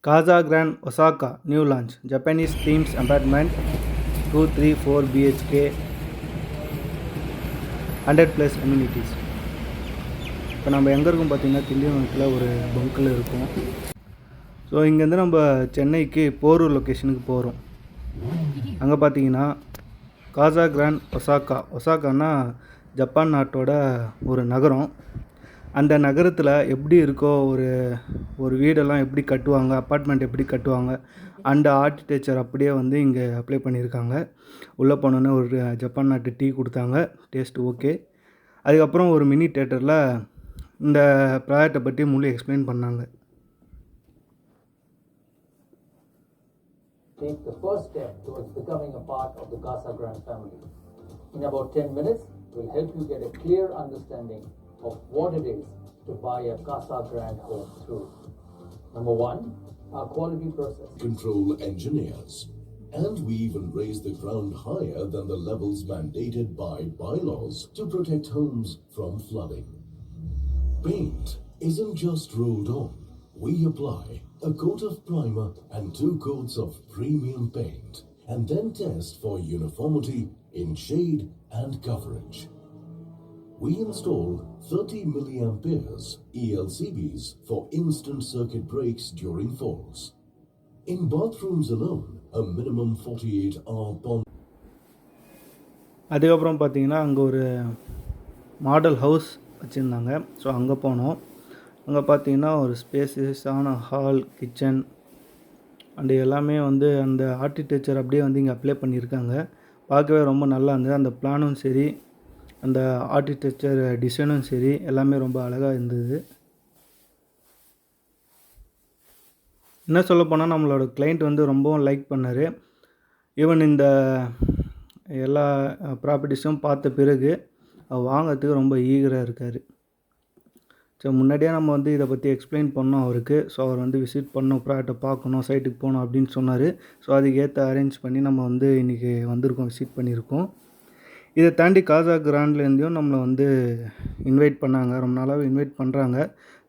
Casa Grand Osaka new launch. Japanese themes apartment 2, 3, 4 BHK 100 plus amenities. இப்போ நம்ம எங்கே இருக்கோம் பார்த்தீங்கன்னா திண்டிவனத்தில் ஒரு பங்கில் இருக்கும். ஸோ இங்கேருந்து நம்ம சென்னைக்கு போரூர் லொக்கேஷனுக்கு போகிறோம். அங்கே பார்த்தீங்கன்னா காசா கிராண்ட் ஒசாக்கான்னா ஜப்பான் நாட்டோட ஒரு நகரம். அந்த நகரத்தில் எப்படி இருக்கோ ஒரு வீடெல்லாம் எப்படி கட்டுவாங்க, அப்பார்ட்மெண்ட் எப்படி கட்டுவாங்க, அந்த ஆர்கிடெக்சர் அப்படியே வந்து இங்கே அப்ளை பண்ணியிருக்காங்க. உள்ளே போனோன்னே ஒரு ஜப்பான் நாட்டு டீ கொடுத்தாங்க. Taste okay. அதுக்கப்புறம் ஒரு மினி தேட்டரில் இந்த ப்ராஜெக்டை பற்றி முழு எக்ஸ்பிளைன் பண்ணாங்க. Take the first step towards becoming a part of the Casa Grande family. In about 10 minutes, we'll help you get a clear understanding of what it is to buy a Casa Grande home through. Number one, our quality process. Control engineers. And we even raise the ground higher than the levels mandated by bylaws to protect homes from flooding. Paint isn't just rolled on. We apply a coat of primer and 2 coats of premium paint and then test for uniformity in shade and coverage. We install 30 milliamperes ELCBs for instant circuit breaks during falls. In bathrooms alone, a minimum 48-hour bond. அதுக்கப்புறம் பார்த்தீங்கன்னா அங்கே ஒரு model house வச்சுருந்தாங்க. So அங்கே போனோம். அங்கே பார்த்தீங்கன்னா ஒரு ஸ்பேசியஸான ஹால், கிச்சன் அண்டு எல்லாமே வந்து அந்த ஆர்கிடெக்சர் அப்படியே வந்து இங்கே அப்ளை பண்ணியிருக்காங்க. பார்க்கவே ரொம்ப நல்லா இருந்தது. அந்த பிளானும் சரி, அந்த ஆர்கிடெக்சர் டிசைனும் சரி, எல்லாமே ரொம்ப அழகாக இருந்தது. என்ன சொல்ல போனால் நம்மளோட கிளைண்ட் வந்து ரொம்பவும் லைக் பண்ணார். ஈவன் இந்த எல்லா ப்ராப்பர்ட்டிஸும் பார்த்த பிறகு வாங்கிறதுக்கு ரொம்ப ஈகராக இருக்கார். ஸோ முன்னாடியே நம்ம வந்து இதை பற்றி எக்ஸ்பிளைன் பண்ணோம் அவருக்கு. ஸோ அவர் வந்து விசிட் பண்ணோம், ப்ராடக்ட்டை பார்க்கணும், சைட்டுக்கு போகணும் அப்படின்னு சொன்னார். ஸோ அதுக்கு ஏற்ற அரேஞ்ச் பண்ணி நம்ம வந்து இன்றைக்கி வந்திருக்கோம், விசிட் பண்ணியிருக்கோம். இதை தாண்டி காசா கிராண்ட்லேருந்தையும் நம்மளை வந்து இன்வைட் பண்ணாங்க. ரொம்ப நாளாகவே இன்வைட் பண்ணுறாங்க.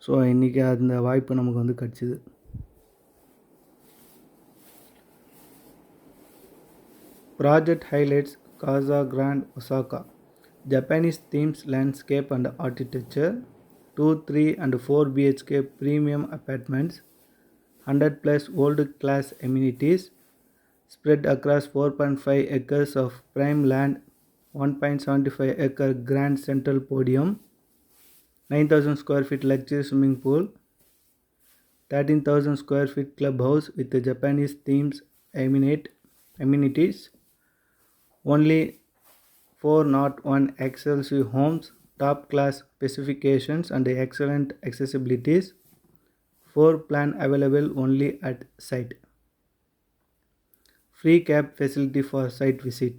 ஸோ இன்றைக்கி அந்த வாய்ப்பு நமக்கு வந்து கிடச்சிது. Project highlights Casa Grand Osaka Japanese themes landscape and architecture 2, 3 and 4 BHK premium apartments, 100 plus world class amenities spread across 4.5 acres of prime land, 1.75 acre grand central podium, 9,000 square feet luxury swimming pool, 13,000 square feet clubhouse with the Japanese themes amenities, only 401 exclusive homes, top class specifications and excellent accessibilities. 4 plan available only at site. Free cab facility for site visit.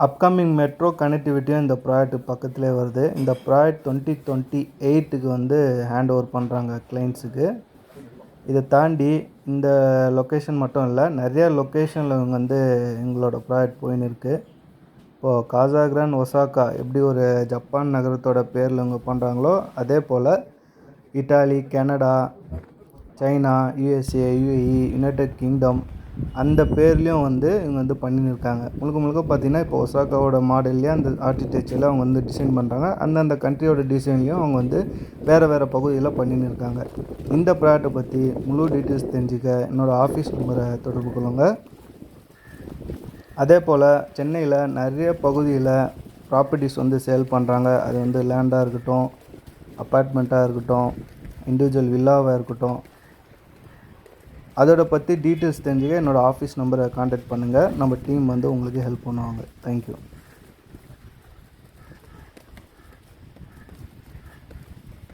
Upcoming metro கனெக்டிவிட்டியும் இந்த project பக்கத்துலேயே வருது. இந்த project 2028க்கு வந்து hand over பண்ணுறாங்க கிளைண்ட்ஸுக்கு. இதை தாண்டி இந்த லொக்கேஷன் மட்டும் இல்லை, நிறையா லொக்கேஷனில் இவங்க வந்து எங்களோட ப்ராஜெக்ட் போயின்னு இருக்குது. இப்போது காசா கிராண்ட் ஒசாகா எப்படி ஒரு ஜப்பான் நகரத்தோட பேரில் இவங்க பண்ணுறாங்களோ, அதே போல் Italy, Canada, China, USA, UAE, United Kingdom அந்த பேர்லேயும் வந்து இவங்க வந்து பண்ணின்னு இருக்காங்க. முழுக்க முழுக்க பார்த்திங்கன்னா இப்போ ஒசாகாவோட மாடல்லையே அந்த ஆர்கிடெக்சரில் அவங்க வந்து டிசைன் பண்ணுறாங்க. அந்தந்த கண்ட்ரியோட டிசைன்லேயும் அவங்க வந்து வேறு வேறு பகுதியில் பண்ணின்னு இருக்காங்க. இந்த ப்ராடக்ட்டை பற்றி முழு டீட்டெயில்ஸ் தெரிஞ்சுக்க என்னோடய ஆஃபீஸ் நம்பரை தொடர்பு கொள்ளுங்கள். அதே போல் சென்னையில் நிறைய பகுதியில் ப்ராப்பர்ட்டிஸ் வந்து சேல் பண்ணுறாங்க. அது வந்து லேண்டாக இருக்கட்டும், அப்பார்ட்மெண்ட்டாக இருக்கட்டும், இண்டிவிஜுவல் வில்லாவாக இருக்கட்டும். அதோட பற்றி டீட்டெயில்ஸ் தெரிஞ்சுக்க என்னோடய ஆஃபீஸ் நம்பரை கான்டாக்ட் பண்ணுங்கள். நம்ம டீம் வந்து உங்களுக்கு ஹெல்ப் பண்ணுவாங்க. தேங்க்யூ.